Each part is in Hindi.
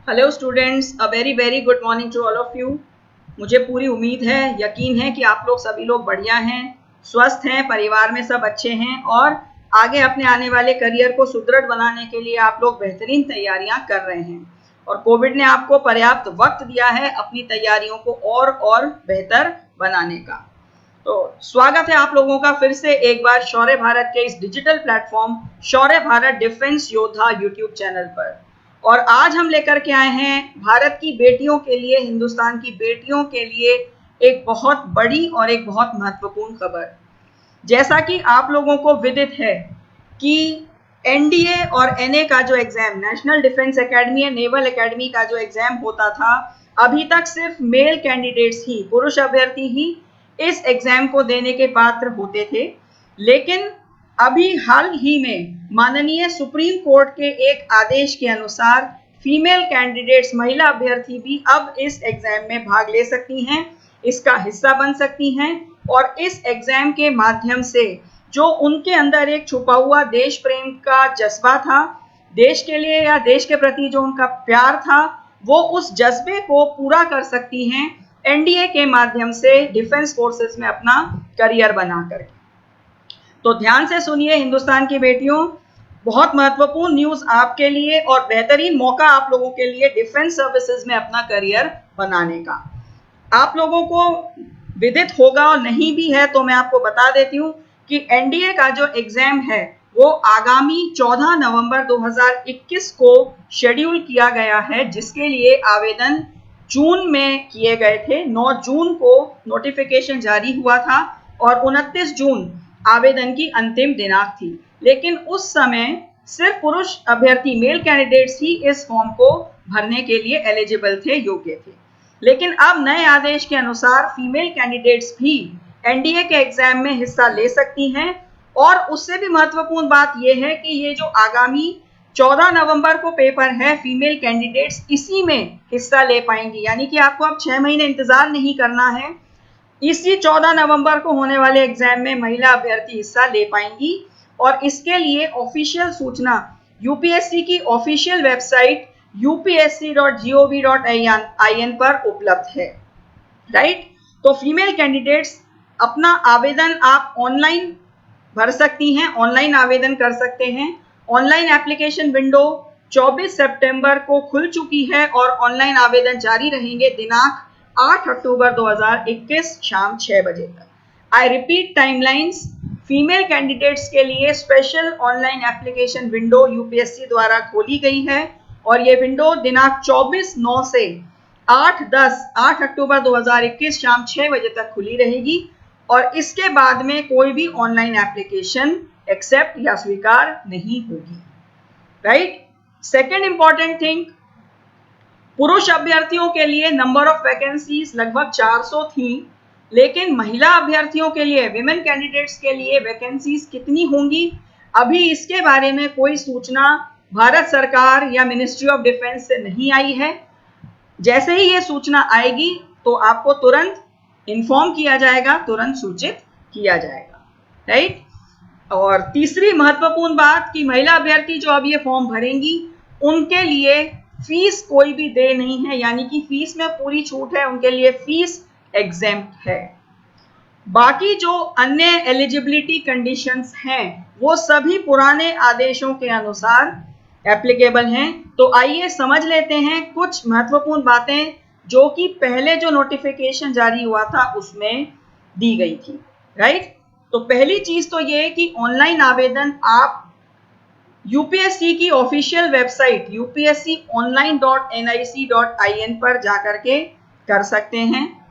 Hello students, a very very good morning to all of you. मुझे पूरी उम्मीद है, यकीन है कि आप लोग सभी लोग बढ़िया हैं, स्वस्थ हैं, परिवार में सब अच्छे हैं और आगे अपने आने वाले करियर को सुदृढ़ बनाने के लिए आप लोग बेहतरीन तैयारियां कर रहे हैं। और कोविड ने आपको पर्याप्त वक्त दिया है अपनी तैयारियों को और बेहतर बनाने का। तो स्वागत है आप लोगों का फिर से एक बार शौर्य भारत के इस डिजिटल प्लेटफॉर्म शौर्य भारत डिफेंस योद्धा यूट्यूब चैनल पर। और आज हम लेकर के आए हैं भारत की बेटियों के लिए, हिंदुस्तान की बेटियों के लिए एक बहुत बड़ी और एक बहुत महत्वपूर्ण खबर। जैसा कि आप लोगों को विदित है कि एनडीए और एनए का जो exam, national defence academy and naval academy का जो एग्जाम होता था, अभी तक सिर्फ मेल कैंडिडेट्स ही, पुरुष अभ्यर्थी ही इस एग्जाम को देने के पात्र होते थे। लेकिन अभी हाल ही में माननीय सुप्रीम कोर्ट के एक आदेश के अनुसार फीमेल कैंडिडेट्स, महिला अभ्यर्थी भी अब इस एग्जाम में भाग ले सकती हैं, इसका हिस्सा बन सकती हैं और इस एग्जाम के माध्यम से जो उनके अंदर एक छुपा हुआ देश प्रेम का जज्बा था, देश के लिए या देश के प्रति जो उनका प्यार था, वो उस जज्बे को पूरा कर सकती हैं एनडीए के माध्यम से डिफेंस फोर्सेस में अपना करियर बनाकर। तो ध्यान से सुनिए हिंदुस्तान की बेटियों, बहुत महत्वपूर्ण न्यूज आपके लिए और बेहतरीन मौका आप लोगों के लिए डिफेंस सर्विसेज में अपना करियर बनाने का। आप लोगों को विदित होगा और नहीं भी है तो मैं आपको बता देती हूँ कि एनडीए का जो एग्जाम है वो आगामी 14 नवंबर 2021 को शेड्यूल किया गया है, जिसके लिए आवेदन जून में किए गए थे। 9 जून को नोटिफिकेशन जारी हुआ था और 29 जून आवेदन की अंतिम दिनांक थी। लेकिन उस समय सिर्फ पुरुष अभ्यर्थी, मेल कैंडिडेट्स ही इस फॉर्म को भरने के लिए एलिजिबल थे, योग्य थे। लेकिन अब नए आदेश के अनुसार फीमेल कैंडिडेट्स भी एनडीए के एग्जाम में हिस्सा ले सकती हैं। और उससे भी महत्वपूर्ण बात यह है कि ये जो आगामी 14 नवंबर को पेपर है, फीमेल कैंडिडेट्स इसी में हिस्सा ले पाएंगी, यानी कि आपको अब 6 महीने इंतजार नहीं करना है। इसी 14 नवंबर को होने वाले एग्जाम में महिला अभ्यर्थी हिस्सा ले पाएंगी और इसके लिए ऑफिशियल सूचना यूपीएससी की ऑफिशियल वेबसाइट upsc.gov.in पर उपलब्ध है। राइट, तो फीमेल कैंडिडेट्स अपना आवेदन आप ऑनलाइन भर सकती हैं, ऑनलाइन आवेदन कर सकते हैं। ऑनलाइन एप्लीकेशन विंडो 24 सितंबर को खुल चुकी है और ऑनलाइन आवेदन जारी रहेंगे दिनांक 8 अक्टूबर 2021 शाम 6 बजे तक। I repeat timelines, female candidates के लिए special online application window UPSC द्वारा खोली गई है और ये विंडो दिनांक 24/9 से 8 अक्टूबर 2021 शाम 6 बजे तक खुली रहेगी और इसके बाद में कोई भी ऑनलाइन एप्लीकेशन एक्सेप्ट या स्वीकार नहीं होगी। राइट, सेकेंड इंपॉर्टेंट थिंग, पुरुष अभ्यर्थियों के लिए नंबर ऑफ वैकेंसीज लगभग 400 थी, लेकिन महिला अभ्यर्थियों के लिए, विमेन कैंडिडेट्स के लिए वैकेंसीज कितनी होंगी, अभी इसके बारे में कोई सूचना भारत सरकार या मिनिस्ट्री ऑफ डिफेंस से नहीं आई है। जैसे ही ये सूचना आएगी तो आपको तुरंत इन्फॉर्म किया जाएगा, तुरंत सूचित किया जाएगा। राइट, और तीसरी महत्वपूर्ण बात कि महिला अभ्यर्थी जो अब ये फॉर्म भरेंगी उनके लिए फीस कोई भी दे नहीं है, यानी कि फीस में पूरी छूट है, उनके लिए फीस एग्जेम्प्ट है। बाकी जो अन्य एलिजिबिलिटी कंडीशंस हैं वो सभी पुराने आदेशों के अनुसार एप्लीकेबल हैं। तो आइए समझ लेते हैं कुछ महत्वपूर्ण बातें जो कि पहले जो नोटिफिकेशन जारी हुआ था उसमें दी गई थी। राइट, तो पहली चीज तो ये कि ऑनलाइन आवेदन आप यूपीएससी की ऑफिशियल वेबसाइट upsconline.nic.in पर जाकर के कर सकते हैं।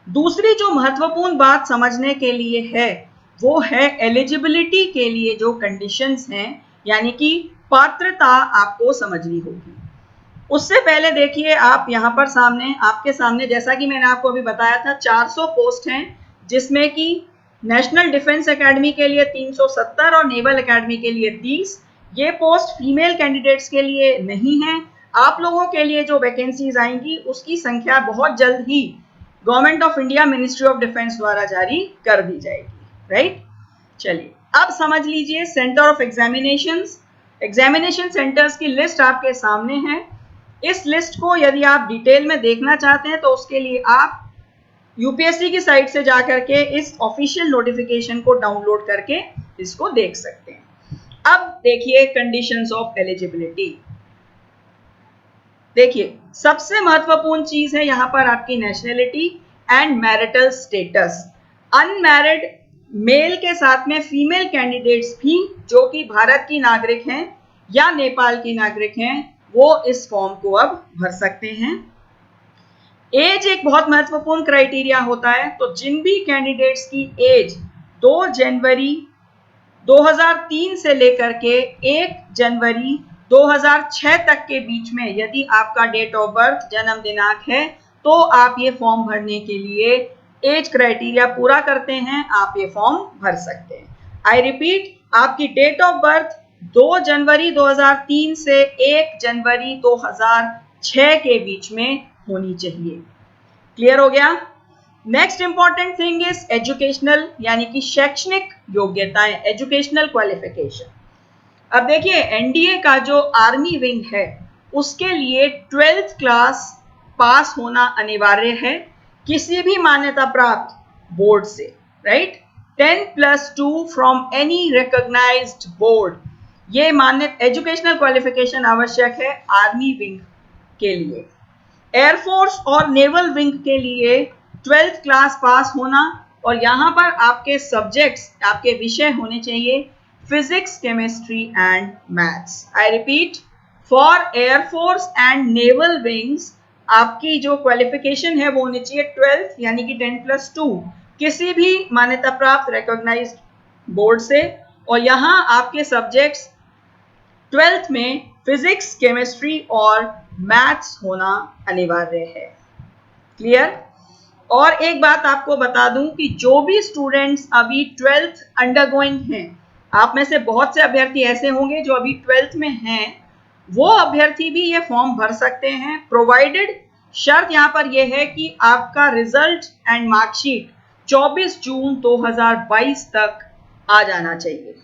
दूसरी जो महत्वपूर्ण बात समझने के लिए है वो है एलिजिबिलिटी के लिए जो कंडीशंस हैं, यानी कि पात्रता आपको समझनी होगी। उससे पहले देखिए, आप यहाँ पर सामने, आपके सामने, जैसा कि मैंने आपको अभी बताया था, 400 पोस्ट हैं, जिसमें कि नेशनल डिफेंस एकेडमी के लिए 370 और नेवल एकेडमी के लिए 30। ये पोस्ट फीमेल कैंडिडेट्स के लिए नहीं है। आप लोगों के लिए जो वैकेंसीज आएंगी उसकी संख्या बहुत जल्द ही government of India, ministry of defence द्वारा जारी कर दी जाएगी। राइट, चलिए अब समझ लीजिए centre of examinations. Examination centres की लिस्ट आपके सामने है। इस लिस्ट को यदि आप डिटेल में देखना चाहते हैं तो उसके लिए आप यूपीएससी की साइट से जाकर के इस ऑफिशियल नोटिफिकेशन को डाउनलोड करके इसको देख सकते हैं। अब देखिए कंडीशंस ऑफ एलिजिबिलिटी। देखिए सबसे महत्वपूर्ण चीज है यहाँ पर आपकी nationality and marital status. Unmarried mail के साथ में फीमेल कैंडिडेट्स भी जो कि भारत की नागरिक हैं या नेपाल की नागरिक हैं वो इस फॉर्म को अब भर सकते हैं। एज एक बहुत महत्वपूर्ण क्राइटेरिया होता है, तो जिन भी कैंडिडेट्स की एज 2 जनवरी 2003 से लेकर के 1 जनवरी 2006 तक के बीच में यदि आपका डेट ऑफ बर्थ जन्म दिनांक है तो आप ये फॉर्म भरने के लिए एज क्राइटेरिया पूरा करते हैं, आप ये फॉर्म भर सकते हैं। आई रिपीट, आपकी डेट ऑफ बर्थ 2 जनवरी 2003 से 1 जनवरी 2006 के बीच में होनी चाहिए। क्लियर हो गया? Next important thing is educational, यानी कि शैक्षणिक योग्यताएं, एजुकेशनल क्वालिफिकेशन। अब देखिए एनडीए का जो आर्मी विंग है उसके लिए 12th क्लास पास होना अनिवार्य है किसी भी मान्यता प्राप्त बोर्ड से, right. 10+2 from any recognised board, ये मान्य एजुकेशनल क्वालिफिकेशन आवश्यक है आर्मी विंग के लिए। एयरफोर्स और नेवल विंग के लिए 12th क्लास पास होना, और यहाँ पर आपके सब्जेक्ट्स, आपके विषय होने चाहिए physics, chemistry and maths. I repeat, for air force and naval wings आपकी जो क्वालिफिकेशन है वो होनी चाहिए 12th यानी कि 10+2 किसी भी मान्यता प्राप्त रिकॉग्नाइज्ड बोर्ड से, और यहाँ आपके सब्जेक्ट्स 12th में फिजिक्स, केमिस्ट्री और मैथ्स होना अनिवार्य है। क्लियर? और एक बात आपको बता दूं कि जो भी स्टूडेंट्स अभी 12th अंडरगोइंग हैं, आप में से बहुत से अभ्यर्थी ऐसे होंगे जो अभी 12th में हैं, वो अभ्यर्थी भी ये फॉर्म भर सकते हैं, प्रोवाइडेड, शर्त यहाँ पर यह है कि आपका रिजल्ट एंड मार्कशीट 24 जून 2022 तक आ जाना चाहिए।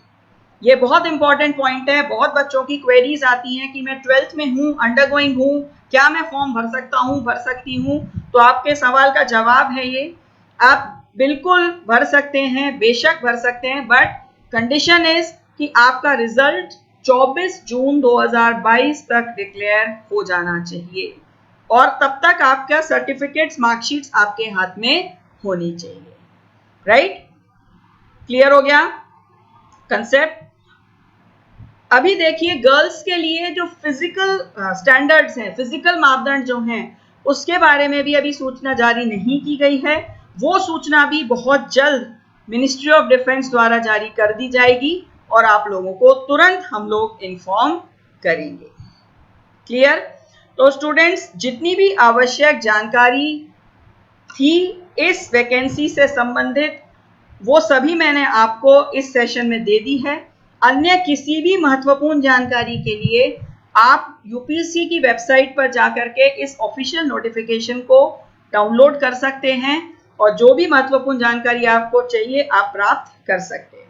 ये बहुत इंपॉर्टेंट पॉइंट है। बहुत बच्चों की क्वेरीज आती हैं कि मैं 12th में हूँ, अंडरगोइंग हूँ, क्या मैं फॉर्म भर सकता हूँ, भर सकती हूँ? तो आपके सवाल का जवाब है ये, आप बिल्कुल भर सकते हैं, बेशक भर सकते हैं, बट कंडीशन इज कि आपका रिजल्ट 24 जून 2022 तक डिक्लेयर हो जाना चाहिए, और तब तक आपका सर्टिफिकेट्स, मार्कशीट्स आपके हाथ में होनी चाहिए। राइट? क्लियर हो गया कंसेप्ट? अभी देखिए गर्ल्स के लिए जो फिजिकल स्टैंडर्ड्स हैं, फिजिकल मापदंड जो हैं, उसके बारे में भी अभी सूचना जारी नहीं की गई है। वो सूचना भी बहुत जल्द मिनिस्ट्री ऑफ डिफेंस द्वारा जारी कर दी जाएगी और आप लोगों को तुरंत हम लोग इन्फॉर्म करेंगे। क्लियर? तो स्टूडेंट्स, जितनी भी आवश्यक जानकारी थी इस वैकेंसी से संबंधित वो सभी मैंने आपको इस सेशन में दे दी है। अन्य किसी भी महत्वपूर्ण जानकारी के लिए आप यूपीएससी की वेबसाइट पर जाकर के इस ऑफिशियल नोटिफिकेशन को डाउनलोड कर सकते हैं और जो भी महत्वपूर्ण जानकारी आपको चाहिए आप प्राप्त कर सकते हैं।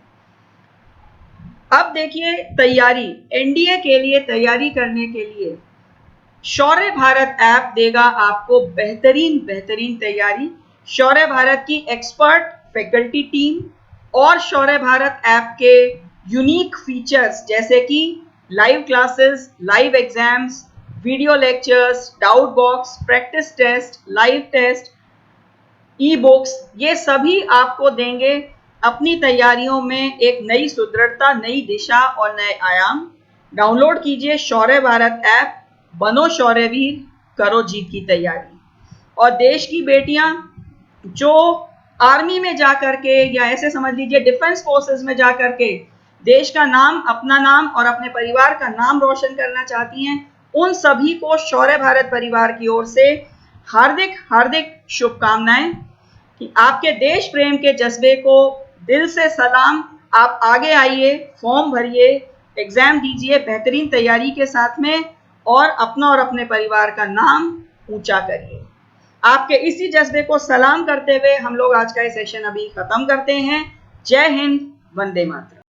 अब देखिए तैयारी, एनडीए के लिए तैयारी करने के लिए शौर्य भारत ऐप देगा आपको बेहतरीन तैयारी। शौर्य भारत की एक्सपर्ट फैकल्टी टीम और शौर्य भारत ऐप के यूनिक फीचर्स जैसे कि live classes, live exams, video lectures, doubt box, practice test, live test, e books, ये सभी आपको देंगे अपनी तैयारियों में एक नई सुदृढ़ता, नई दिशा और नए आयाम। डाउनलोड कीजिए शौर्य भारत ऐप, बनो शौर्यवीर, करो जीत की तैयारी। और देश की बेटियां जो आर्मी में जाकर के या ऐसे समझ लीजिए डिफेंस फोर्सेस में जाकर के देश का नाम, अपना नाम और अपने परिवार का नाम रोशन करना चाहती हैं, उन सभी को शौर्य भारत परिवार की ओर से हार्दिक शुभकामनाएं कि आपके देश प्रेम के जज्बे को दिल से सलाम। आप आगे आइए, फॉर्म भरिए, एग्जाम दीजिए बेहतरीन तैयारी के साथ में और अपना और अपने परिवार का नाम ऊंचा करिए। आपके इसी जज्बे को सलाम करते हुए हम लोग आज का ये सेशन अभी खत्म करते हैं। जय हिंद, वंदे मातरम।